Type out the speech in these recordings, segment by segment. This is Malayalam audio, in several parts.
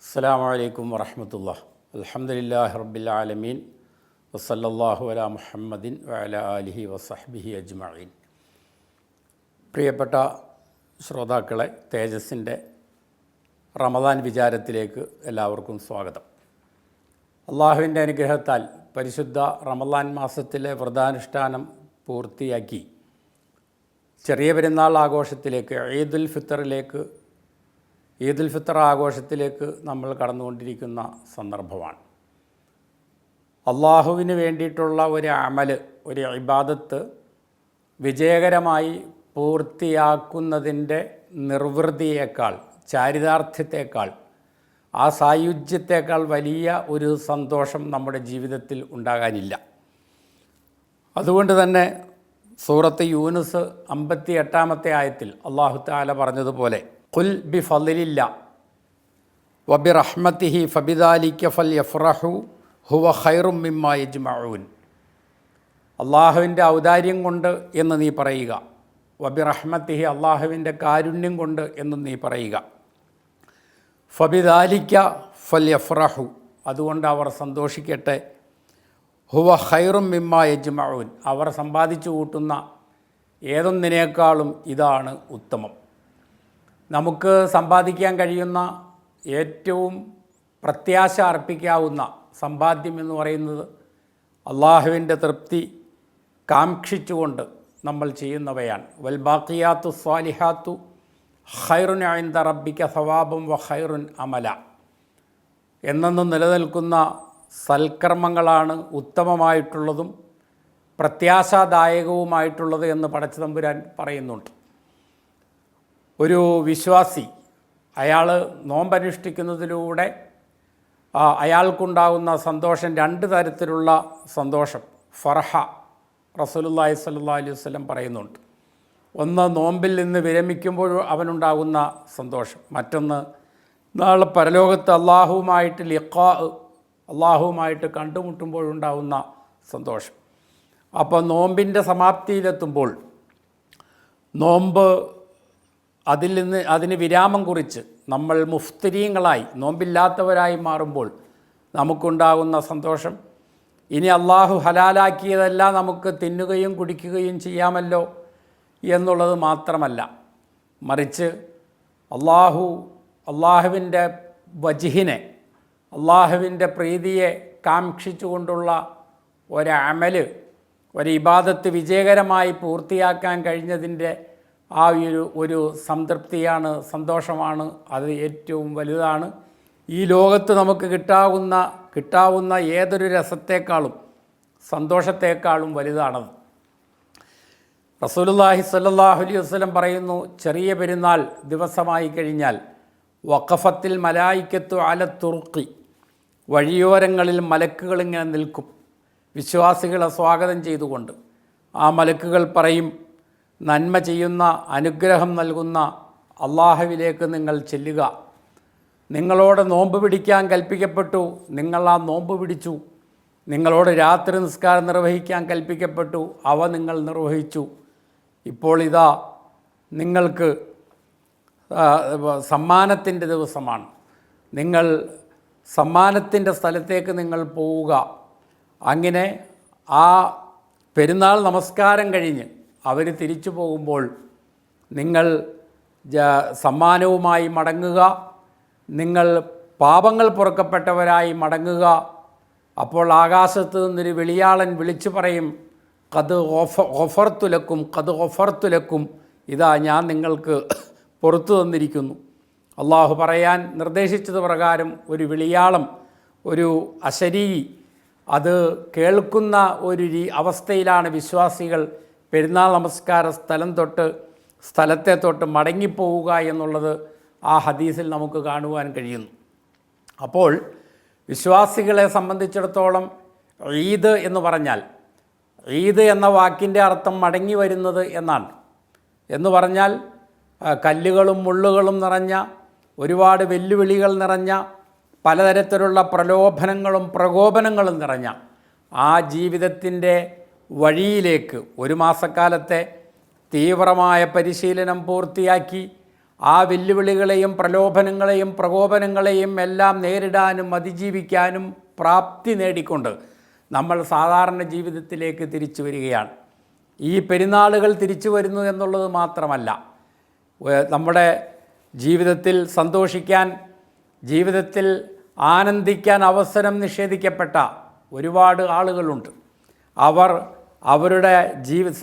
അസ്സലാമു അലൈക്കും വറഹ്മത്തുള്ളാഹി. അൽഹംദുലില്ലാഹി റബ്ബിൽ ആലമീൻ വസല്ലല്ലാഹു അലാ മുഹമ്മദിൻ വഅലാ ആലിഹി വസഹ്ബിഹി അജ്മഈൻ. പ്രിയപ്പെട്ട ശ്രോതാക്കളെ, തേജസ്സിൻ്റെ റമദാൻ വിചാരത്തിലേക്ക് എല്ലാവർക്കും സ്വാഗതം. അള്ളാഹുവിൻ്റെ അനുഗ്രഹത്താൽ പരിശുദ്ധ റമദാൻ മാസത്തിലെ വ്രതാനുഷ്ഠാനം പൂർത്തിയാക്കി ചെറിയ പെരുന്നാൾ ആഘോഷത്തിലേക്ക് ഈദുൽ ഫിത്തർ ആഘോഷത്തിലേക്ക് നമ്മൾ കടന്നുകൊണ്ടിരിക്കുന്ന സന്ദർഭമാണ്. അള്ളാഹുവിന് വേണ്ടിയിട്ടുള്ള ഒരു അമല്, ഒരു ഇബാദത്ത് വിജയകരമായി പൂർത്തിയാക്കുന്നതിൻ്റെ നിർവൃതിയേക്കാൾ, ചാരിതാർത്ഥ്യത്തേക്കാൾ, ആ സായുജ്യത്തേക്കാൾ വലിയ ഒരു സന്തോഷം നമ്മുടെ ജീവിതത്തിൽ ഉണ്ടാകാനില്ല. അതുകൊണ്ട് തന്നെ സൂറത്ത് യൂനുസ് 58-ാമത്തെ ആയത്തിൽ അല്ലാഹു തആല പറഞ്ഞതുപോലെ ഖുൽ ബിഫളില്ല വബിറഹ്മതിഹി ഫബിദാലിക ഫൽയഫ്റഹു ഹുവ ഖൈറും മിമ്മാ യജ്മഊൻ. അള്ളാഹുവിൻ്റെ ഔദാര്യം കൊണ്ട് എന്ന് നീ പറയുക, വബിറഹ്മതിഹി അള്ളാഹുവിൻ്റെ കാരുണ്യം കൊണ്ട് എന്ന് നീ പറയുക, ഫബിദാലിക ഫൽയഫ്റഹു അതുകൊണ്ട് അവർ സന്തോഷിക്കട്ടെ, ഹുവ ഖൈറും മിമ്മാ യജ്മഊൻ അവർ സമ്പാദിച്ചു കൂട്ടുന്ന ഏതൊന്നിനേക്കാളും ഇതാണ് ഉത്തമം. നമുക്ക് സമ്പാദിക്കാൻ കഴിയുന്ന ഏറ്റവും പ്രത്യാശ അർപ്പിക്കാവുന്ന സമ്പാദ്യം എന്ന് പറയുന്നത് അള്ളാഹുവിൻ്റെ തൃപ്തി കാംക്ഷിച്ചുകൊണ്ട് നമ്മൾ ചെയ്യുന്നവയാണ്. വൽ ബാഖിയാത്തു സ്വാലിഹാത്തു ഖൈറുൻ ഇൻദ റബ്ബിക സവാബും വ ഖൈറുൻ അമല. എന്നെന്നും നിലനിൽക്കുന്ന സൽക്കർമ്മങ്ങളാണ് ഉത്തമമായിട്ടുള്ളതും പ്രത്യാശാദായകവുമായിട്ടുള്ളത് എന്ന് പടച്ച തമ്പുരാൻ പറയുന്നുണ്ട്. ഒരു വിശ്വാസി അയാൾ നോമ്പനുഷ്ഠിക്കുന്നതിലൂടെ അയാൾക്കുണ്ടാകുന്ന സന്തോഷം, രണ്ട് തരത്തിലുള്ള സന്തോഷം ഫർഹ റസൂലുള്ളാഹി സ്വല്ലല്ലാഹു അലൈഹി വസല്ലം പറയുന്നുണ്ട്. ഒന്ന്, നോമ്പിൽ നിന്ന് വിരമിക്കുമ്പോൾ അവനുണ്ടാകുന്ന സന്തോഷം. മറ്റൊന്ന്, നാളെ പരലോകത്ത് അള്ളാഹുവുമായിട്ട് ലിഖാ, അള്ളാഹുവുമായിട്ട് കണ്ടുമുട്ടുമ്പോഴുണ്ടാകുന്ന സന്തോഷം. അപ്പോൾ നോമ്പിൻ്റെ സമാപ്തിയിലെത്തുമ്പോൾ നോമ്പ് അതിന് വിരാമം കുറിച്ച് നമ്മൾ മുഫ്തിരീങ്ങളായി, നോമ്പില്ലാത്തവരായി മാറുമ്പോൾ നമുക്കുണ്ടാകുന്ന സന്തോഷം, ഇനി അള്ളാഹു ഹലാലാക്കിയതെല്ലാം നമുക്ക് തിന്നുകയും കുടിക്കുകയും ചെയ്യാമല്ലോ എന്നുള്ളത് മാത്രമല്ല, മറിച്ച് അള്ളാഹുവിൻ്റെ വജ്ഹിനെ, അള്ളാഹുവിൻ്റെ പ്രീതിയെ കാംക്ഷിച്ചുകൊണ്ടുള്ള ഒരമല്, ഒരു ഇബാദത്ത് വിജയകരമായി പൂർത്തിയാക്കാൻ കഴിഞ്ഞതിൻ്റെ ആ ഒരു സംതൃപ്തിയാണ്, സന്തോഷമാണ്. അത് ഏറ്റവും വലുതാണ്. ഈ ലോകത്ത് നമുക്ക് കിട്ടാവുന്ന ഏതൊരു രസത്തേക്കാളും സന്തോഷത്തേക്കാളും വലുതാണത്. റസൂലുള്ളാഹി സ്വല്ലല്ലാഹു അലൈഹി വസല്ലം പറയുന്നു, ചെറിയ പെരുന്നാൾ ദിവസമായി കഴിഞ്ഞാൽ വഖഫത്തിൽ മലായിക്കത്തു അല തുർക്കി, വഴിയോരങ്ങളിൽ മലക്കുകളിങ്ങനെ നിൽക്കും വിശ്വാസികളെ സ്വാഗതം ചെയ്തുകൊണ്ട്. ആ മലക്കുകൾ പറയും, നന്മ ചെയ്യുന്ന, അനുഗ്രഹം നൽകുന്ന അള്ളാഹുവിലേക്ക് നിങ്ങൾ ചെല്ലുക. നിങ്ങളോട് നോമ്പ് പിടിക്കാൻ കൽപ്പിക്കപ്പെട്ടു, നിങ്ങൾ ആ നോമ്പ് പിടിച്ചു. നിങ്ങളോട് രാത്രി നിസ്കാരം നിർവഹിക്കാൻ കൽപ്പിക്കപ്പെട്ടു, അവ നിങ്ങൾ നിർവഹിച്ചു. ഇപ്പോൾ ഇതാ നിങ്ങൾക്ക് സമ്മാനത്തിൻ്റെ ദിവസമാണ്. നിങ്ങൾ സമ്മാനത്തിൻ്റെ സ്ഥലത്തേക്ക് നിങ്ങൾ പോവുക. അങ്ങനെ ആ പെരുന്നാൾ നമസ്കാരം കഴിഞ്ഞ് അവർ തിരിച്ചു പോകുമ്പോൾ നിങ്ങൾ സമ്മാനവുമായി മടങ്ങുക, നിങ്ങൾ പാപങ്ങൾ പൊറുക്കപ്പെട്ടവരായി മടങ്ങുക. അപ്പോൾ ആകാശത്ത് നിന്നൊരു വിളിയാളൻ വിളിച്ചു പറയും, ഖദ് ഗഫർതുലക്കും, ഇതാ ഞാൻ നിങ്ങൾക്ക് പുറത്തു തന്നിരിക്കുന്നു. അള്ളാഹു പറയാൻ നിർദ്ദേശിച്ചത് പ്രകാരം ഒരു വിളിയാളം, ഒരു അശരീ, അത് കേൾക്കുന്ന ഒരു അവസ്ഥയിലാണ് വിശ്വാസികൾ പെരുന്നാൾ നമസ്കാര സ്ഥലത്തെ തൊട്ട് മടങ്ങിപ്പോവുക എന്നുള്ളത് ആ ഹദീസിൽ നമുക്ക് കാണുവാൻ കഴിയുന്നു. അപ്പോൾ വിശ്വാസികളെ സംബന്ധിച്ചിടത്തോളം ഈദ് എന്ന് പറഞ്ഞാൽ, ഈദ് എന്ന വാക്കിൻ്റെ അർത്ഥം മടങ്ങി വരുന്നത് എന്നാണ്. എന്ന് പറഞ്ഞാൽ കല്ലുകളും മുള്ളുകളും നിറഞ്ഞ, ഒരുപാട് വെല്ലുവിളികൾ നിറഞ്ഞ, പലതരത്തിലുള്ള പ്രലോഭനങ്ങളും പ്രകോപനങ്ങളും നിറഞ്ഞ ആ ജീവിതത്തിൻ്റെ വഴിയിലേക്ക് ഒരു മാസക്കാലത്തെ തീവ്രമായ പരിശീലനം പൂർത്തിയാക്കി ആ വെല്ലുവിളികളെയും പ്രലോഭനങ്ങളെയും പ്രകോപനങ്ങളെയും എല്ലാം നേരിടാനും അതിജീവിക്കാനും പ്രാപ്തി നേടിക്കൊണ്ട് നമ്മൾ സാധാരണ ജീവിതത്തിലേക്ക് തിരിച്ചു വരികയാണ്. ഈ പെരുന്നാളുകൾ തിരിച്ചു വരുന്നു എന്നുള്ളത് മാത്രമല്ല, നമ്മുടെ ജീവിതത്തിൽ സന്തോഷിക്കാൻ, ജീവിതത്തിൽ ആനന്ദിക്കാൻ അവസരം നിഷേധിക്കപ്പെട്ട ഒരുപാട് ആളുകളുണ്ട്. അവർ അവരുടെ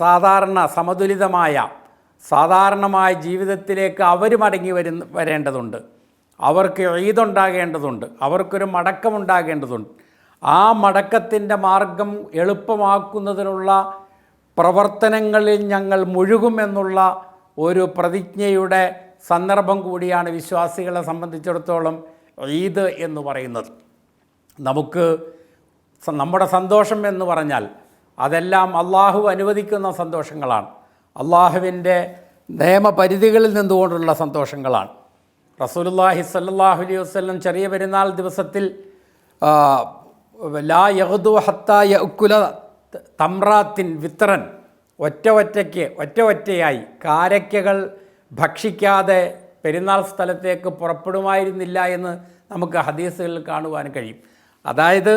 സാധാരണ സമതുലിതമായ സാധാരണമായ ജീവിതത്തിലേക്ക് അവർ മടങ്ങി വരേണ്ടതുണ്ട്. അവർക്ക് ഈദുണ്ടാകേണ്ടതുണ്ട്, അവർക്കൊരു മടക്കമുണ്ടാകേണ്ടതുണ്ട്. ആ മടക്കത്തിൻ്റെ മാർഗം എളുപ്പമാക്കുന്നതിനുള്ള പ്രവർത്തനങ്ങളിൽ ഞങ്ങൾ മുഴുകുമെന്നുള്ള ഒരു പ്രതിജ്ഞയുടെ സന്ദർഭം കൂടിയാണ് വിശ്വാസികളെ സംബന്ധിച്ചിടത്തോളം ഈദ് എന്ന് പറയുന്നത്. നമുക്ക് നമ്മുടെ സന്തോഷം എന്ന് പറഞ്ഞാൽ അതെല്ലാം അള്ളാഹു അനുവദിക്കുന്ന സന്തോഷങ്ങളാണ്, അള്ളാഹുവിൻ്റെ നിയമപരിധികളിൽ നിന്നുകൊണ്ടുള്ള സന്തോഷങ്ങളാണ്. റസൂലുള്ളാഹി സ്വല്ലല്ലാഹു അലൈഹി വസല്ലം ചെറിയ പെരുന്നാൾ ദിവസത്തിൽ ലാ യഗ്ദു ഹത്താ യഅ്കുല തമ്രാത്തിൻ വിത്രൻ, ഒറ്റയായി കാരക്കകൾ ഭക്ഷിക്കാതെ പെരുന്നാൾ സ്ഥലത്തേക്ക് പുറപ്പെടുമായിരുന്നില്ല എന്ന് നമുക്ക് ഹദീസുകളിൽ കാണുവാൻ കഴിയും. അതായത്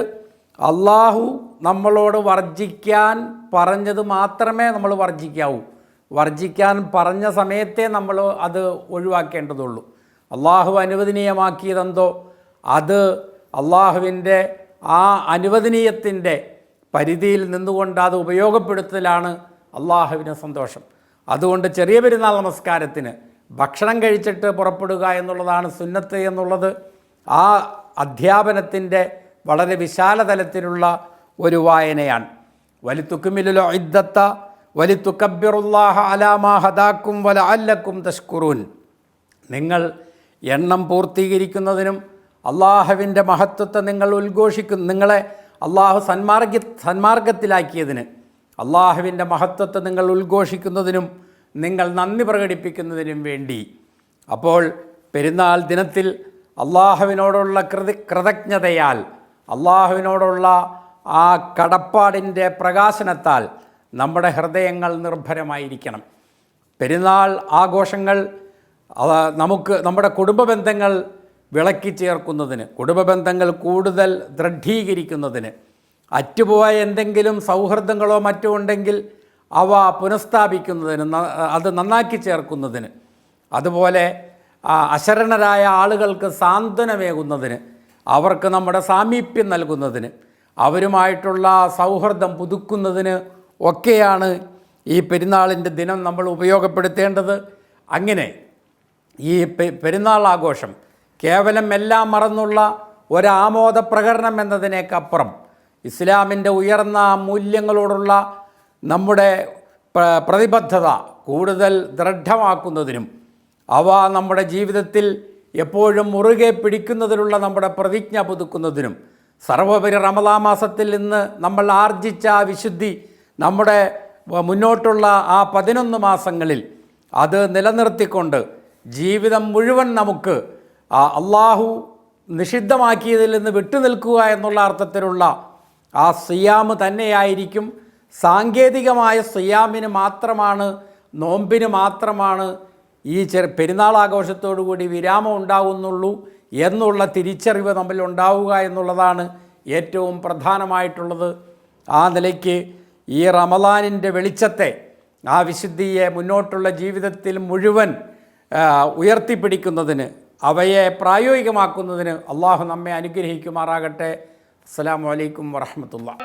അള്ളാഹു നമ്മളോട് വർജിക്കാൻ പറഞ്ഞത് മാത്രമേ നമ്മൾ വർജിക്കാവൂ, വർജിക്കാൻ പറഞ്ഞ സമയത്തെ നമ്മൾ അത് ഒഴിവാക്കേണ്ടതുള്ളൂ. അള്ളാഹു അനുവദനീയമാക്കിയതെന്തോ അത് അള്ളാഹുവിൻ്റെ ആ അനുവദനീയത്തിൻ്റെ പരിധിയിൽ നിന്നുകൊണ്ട് അത് ഉപയോഗപ്പെടുത്തലാണ് അള്ളാഹുവിന് സന്തോഷം. അതുകൊണ്ട് ചെറിയ പെരുന്നാൾ നമസ്കാരത്തിന് ഭക്ഷണം കഴിച്ചിട്ട് പുറപ്പെടുക എന്നുള്ളതാണ് സുന്നത്ത് എന്നുള്ളത് ആ അധ്യാപനത്തിൻ്റെ വളരെ വിശാല തലത്തിലുള്ള ഒരു വായനയാണ്. വലിതുക്മിലുൽ ഇദ്ദത്ത വലിതുകബ്ബിറുല്ലാഹ അലാ മാ ഹദാക്കും വലഅല്ലക്കും തഷ്കുറൂൻ. നിങ്ങൾ എണ്ണം പൂർത്തീകരിക്കുന്നതിനും അള്ളാഹുവിൻ്റെ മഹത്വത്തെ നിങ്ങളെ അള്ളാഹു സന്മാർഗത്തിലാക്കിയതിന് അള്ളാഹുവിൻ്റെ മഹത്വത്തെ നിങ്ങൾ ഉദ്ഘോഷിക്കുന്നതിനും നിങ്ങൾ നന്ദി പ്രകടിപ്പിക്കുന്നതിനും വേണ്ടി. അപ്പോൾ പെരുന്നാൾ ദിനത്തിൽ അള്ളാഹുവിനോടുള്ള കൃതജ്ഞതയാൽ, അള്ളാഹുവിനോടുള്ള ആ കടപ്പാടിൻ്റെ പ്രകാശനത്താൽ നമ്മുടെ ഹൃദയങ്ങൾ നിർഭരമായിരിക്കണം. പെരുന്നാൾ ആഘോഷങ്ങൾ നമ്മുടെ കുടുംബ ബന്ധങ്ങൾ വിളക്കി ചേർക്കുന്നതിന്, കുടുംബ ബന്ധങ്ങൾ കൂടുതൽ ദൃഢീകരിക്കുന്നതിന്, അറ്റുപോയ എന്തെങ്കിലും സൗഹൃദങ്ങളോ മറ്റോ ഉണ്ടെങ്കിൽ അവ പുനഃസ്ഥാപിക്കുന്നതിന്, അത് നന്നാക്കി ചേർക്കുന്നതിന്, അതുപോലെ അശരണരായ ആളുകൾക്ക് സാന്ത്വനമേകുന്നതിന്, അവർക്ക് നമ്മുടെ സാമീപ്യം നൽകുന്നതിന്, അവരുമായിട്ടുള്ള സൗഹൃദം പുതുക്കുന്നതിന് ഒക്കെയാണ് ഈ പെരുന്നാളിൻ്റെ ദിനം നമ്മൾ ഉപയോഗപ്പെടുത്തേണ്ടത്. അങ്ങനെ ഈ പെരുന്നാൾ ആഘോഷം കേവലം എല്ലാം മറന്നുള്ള ഒരാമോദ പ്രകടനം എന്നതിനേക്കപ്പുറം ഇസ്ലാമിൻ്റെ ഉയർന്ന മൂല്യങ്ങളോടുള്ള നമ്മുടെ പ്രതിബദ്ധത കൂടുതൽ ദൃഢമാക്കുന്നതിനും അവ നമ്മുടെ ജീവിതത്തിൽ എപ്പോഴും മുറുകെ പിടിക്കുന്നതിനുള്ള നമ്മുടെ പ്രതിജ്ഞ പുതുക്കുന്നതിനും, സർവോപരി റമദാൻ മാസത്തിൽ നിന്ന് നമ്മൾ ആർജിച്ച ആ വിശുദ്ധി നമ്മുടെ മുന്നോട്ടുള്ള ആ 11 മാസങ്ങളിൽ അത് നിലനിർത്തിക്കൊണ്ട് ജീവിതം മുഴുവൻ നമുക്ക് അള്ളാഹു നിഷിദ്ധമാക്കിയതിൽ നിന്ന് വിട്ടുനിൽക്കുക എന്നുള്ള അർത്ഥത്തിലുള്ള ആ സിയാമ് തന്നെയായിരിക്കും. സാങ്കേതികമായ സിയാമിന് മാത്രമാണ്, നോമ്പിന് മാത്രമാണ് ഈ പെരുന്നാൾ ആഘോഷത്തോടുകൂടി വിരാമം ഉണ്ടാകുന്നുള്ളൂ എന്നുള്ള തിരിച്ചറിവ് നമ്മിൽ ഉണ്ടാവുക എന്നുള്ളതാണ് ഏറ്റവും പ്രധാനമായിട്ടുള്ളത്. ആ നിലയ്ക്ക് ഈ റമദാനിൻ്റെ വെളിച്ചത്തെ, ആ വിശുദ്ധിയെ മുന്നോട്ടുള്ള ജീവിതത്തിൽ മുഴുവൻ ഉയർത്തിപ്പിടിക്കുന്നതിന്, അവയെ പ്രായോഗികമാക്കുന്നതിന് അള്ളാഹു നമ്മെ അനുഗ്രഹിക്കുമാറാകട്ടെ. അസ്സലാമു അലൈക്കും വറഹ്മത്തുള്ളാഹി.